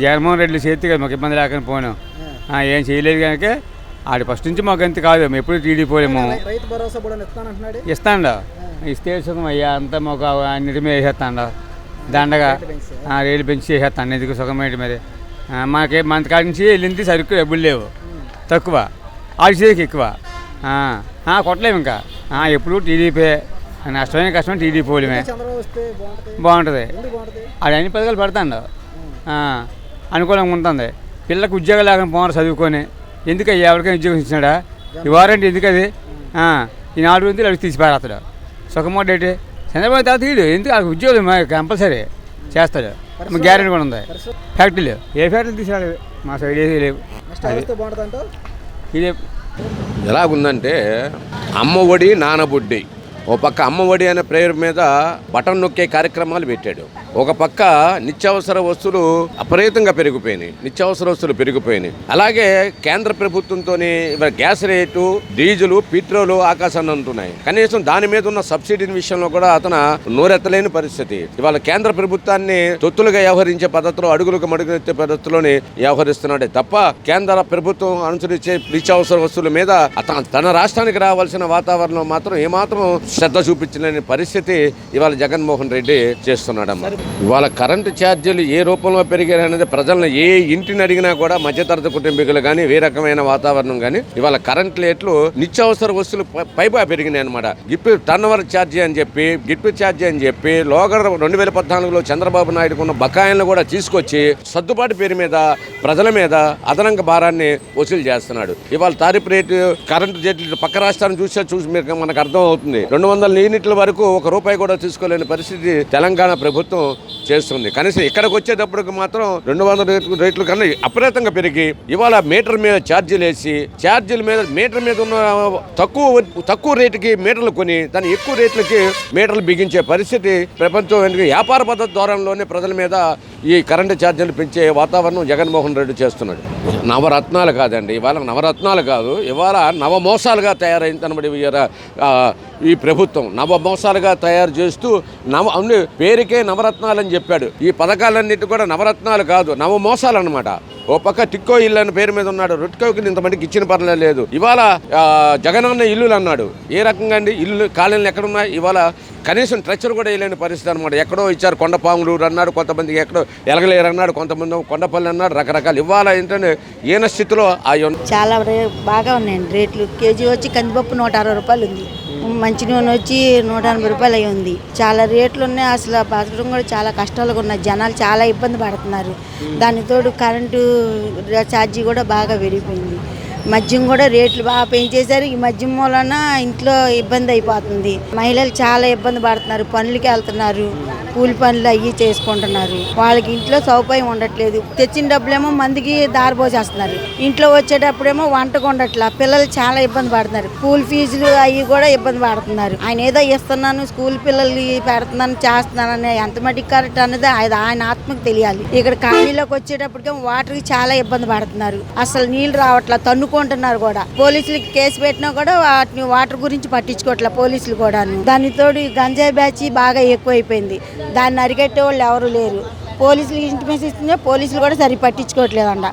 జగన్మోహన్ రెడ్డి చేతి కదా మాకు ఇబ్బంది లేకుండా పోను ఏం చేయలేదు కనుక ఆడి ఫస్ట్ నుంచి మాకు ఎంత కాదు మేము ఎప్పుడు టీడీపీ పోలేము. రైతు భరోసా కూడా ఇస్తానంటున్నాడు. ఇస్తాండ ఇస్తే సుఖం అయ్యా అంతా మాకు అన్నిటి మీద వేసేస్తాండ దండగా రేట్లు పెంచి చేసేస్తాను ఎందుకు సుఖం ఏంటి మరి మాకే మన కాడి నుంచి వెళ్ళింది సరుకు డబ్బులు లేవు తక్కువ ఆడి చేతికి ఎక్కువ కొట్టలేము ఇంకా ఎప్పుడు టీడీపీ నష్టమైన కష్టమైన టీడీపీ పోలేమే బాగుంటుంది. ఆడ అన్ని పథకాలు పడతాండ అనుకూలంగా ఉంటుంది. పిల్లలకు ఉద్యోగం లేకుండా పోనారు చదువుకొని ఎందుకు ఎవరికైనా ఉద్యోగం ఇచ్చినాడా ఈ వారంటీ ఎందుకు అది ఈ 4 రోజులు అడిగి తీసి పారేస్తాడు సుఖమోడు ఏంటి చంద్రబాబు తాత తీయడు ఎందుకు ఆ ఉద్యోగం కంపల్సరీ చేస్తాడు గ్యారెంటీ కూడా ఉంది. ఫ్యాక్టరీలు ఏ ఫ్యాక్టరీలు తీసాడు మా సైడ్ ఏది లేవు. ఇది ఎలాగుందంటే అమ్మ ఒడి నానబుడ్డి ఓ పక్క అమ్మ ఒడి అనే ప్రేయర్ మీద బటన్ నొక్కే కార్యక్రమాలు పెట్టాడు. ఒక పక్క నిత్యావసర వస్తువులు అపరీతంగా పెరిగిపోయినాయి. నిత్యావసర వస్తువులు పెరిగిపోయినాయి. అలాగే కేంద్ర ప్రభుత్వంతో గ్యాస్ రేటు డీజిల్ పెట్రోలు ఆకాశాన్ని అంటున్నాయి. కనీసం దాని మీద ఉన్న సబ్సిడీ విషయంలో కూడా అతను నోరెత్తలేని పరిస్థితి. ఇవాళ కేంద్ర ప్రభుత్వాన్ని తొత్తులుగా వ్యవహరించే పద్ధతిలో అడుగులకు మడుగునెత్తే పద్ధతిలోనే వ్యవహరిస్తున్నాడే తప్ప కేంద్ర ప్రభుత్వం అనుసరించే నిత్యావసర వస్తువుల మీద తన రాష్ట్రానికి రావాల్సిన వాతావరణం మాత్రం ఏమాత్రం శ్రద్ధ చూపించలేని పరిస్థితి ఇవాళ జగన్మోహన్ రెడ్డి చేస్తున్నాడమ్మా. ఇవాళ కరెంటు ఛార్జీలు ఏ రూపంలో పెరిగాయనేది ప్రజలను ఏ ఇంటిని అడిగినా కూడా మధ్యతరగతి కుటుంబీకులు కానీ ఏ రకమైన వాతావరణం కానీ ఇవాళ కరెంట్ రేట్లు నిత్యావసర వస్తువులు పైపా పెరిగినాయి అనమాట. గిఫ్ట్ టర్నోవర్ ఛార్జీ అని చెప్పి గిఫ్ట్ ఛార్జీ అని చెప్పి లోగడ 2014లో చంద్రబాబు నాయుడుకు ఉన్న బకాయిలను కూడా తీసుకొచ్చి సర్దుబాటు పేరు మీద ప్రజల మీద అదనంగా భారాన్ని వసూలు చేస్తున్నాడు. ఇవాళ తారీఫ్ రేటు కరెంటు రేట్లు పక్క రాష్ట్రాన్ని చూసి మనకు అర్థం అవుతుంది. 200 యూనిట్ల వరకు ₹1 కూడా తీసుకోలేని పరిస్థితి తెలంగాణ ప్రభుత్వం చేస్తుంది. కనీసం ఇక్కడికి వచ్చేటప్పటికి మాత్రం 200 రేట్లు కన్నా అప్రయత్నంగా పెరిగి ఇవాళ మీటర్ మీద ఛార్జీలు వేసి ఛార్జీల మీద మీటర్ మీద ఉన్న తక్కువ రేటుకి మీటర్లు కొని దాని ఎక్కువ రేట్లకి మీటర్లు బిగించే పరిస్థితి ప్రపంచం వ్యాపార పద్ధతి ద్వారాలోనే ప్రజల మీద ఈ కరెంటు ఛార్జీలు పెంచే వాతావరణం జగన్మోహన్ రెడ్డి చేస్తున్నాడు. నవరత్నాలు కాదండి, ఇవాళ నవరత్నాలు కాదు, ఇవాళ నవమోసాలుగా తయారైంది అనబడి ఈ ప్రభుత్వం నవమోసాలుగా తయారు చేస్తూ పేరుకే నవరత్నాలు అని చెప్పాడు. ఈ పథకాలన్నిటి కూడా నవరత్నాలు కాదు, నవమోసాలు అనమాట. ఓ పక్క టిక్కో ఇల్లు అని పేరు మీద ఉన్నాడు, రుట్కోకి ఇంతమందికి ఇచ్చిన పర్లేదు. ఇవాళ జగనన్న ఇల్లులు అన్నాడు. ఏ రకంగా అండి ఇల్లు కాలనీలు ఎక్కడున్నాయి? ఇవాళ కనీసం ట్రెచ్చర్ కూడా వేయలేని పరిస్థితి అనమాట. ఎక్కడో ఇచ్చారు, కొండపాములూరు అన్నాడు, కొంతమందికి ఎక్కడో ఎలగలేరు అన్నాడు, కొంతమంది కొండపల్లి అన్నాడు, రకరకాలు. ఇవాళ ఏంటంటే ఈయన స్థితిలో చాలా బాగా ఉన్నాయండి రేట్లు. కేజీ వచ్చి కందిపప్పు ₹160 ఉంది, మంచి నూనె వచ్చి ₹180 అయి ఉంది. చాలా రేట్లు ఉన్నాయి. అసలు బతకడం కూడా చాలా కష్టాలుగా ఉన్నాయి. జనాలు చాలా ఇబ్బంది పడుతున్నారు. దానితోడు కరెంటు ఛార్జీ కూడా బాగా పెరిగిపోయింది. మద్యం కూడా రేట్లు బాగా పెంచేశారు. ఈ మద్యం మూలన ఇంట్లో ఇబ్బంది అయిపోతుంది. మహిళలు చాలా ఇబ్బంది పడుతున్నారు. పనులకి వెళ్తున్నారు, కూలి పనులు అయ్యి చేసుకుంటున్నారు. వాళ్ళకి ఇంట్లో సౌకర్యం ఉండట్లేదు. తెచ్చిన డబ్బులేమో మందికి దారిపోసేస్తున్నారు. ఇంట్లో వచ్చేటప్పుడేమో వంటకు ఉండట్లా. పిల్లలు చాలా ఇబ్బంది పడుతున్నారు. స్కూల్ ఫీజులు అవి కూడా ఇబ్బంది పడుతున్నారు. ఆయన ఏదో ఇస్తున్నాను, స్కూల్ పిల్లలు పెడుతున్నాను చేస్తున్నానని ఎంత మటుకు కరెక్ట్ అనేది ఆయన ఆత్మకు తెలియాలి. ఇక్కడ కాలనీలోకి వచ్చేటప్పటికేమో వాటర్కి చాలా ఇబ్బంది పడుతున్నారు. అసలు నీళ్ళు రావట్లా, తన్నుకుంటున్నారు కూడా. పోలీసులకి కేసు పెట్టినా కూడా వాటిని వాటర్ గురించి పట్టించుకోవట్లే పోలీసులు కూడాను. దానితోడు గంజాయి బ్యాచ్ బాగా ఎక్కువైపోయింది. దాన్ని అరికట్టే వాళ్ళు ఎవరు లేరు. పోలీసులు ఇంటిమేసి ఇస్తుంటే పోలీసులు కూడా సరి పట్టించుకోవట్లేదంట.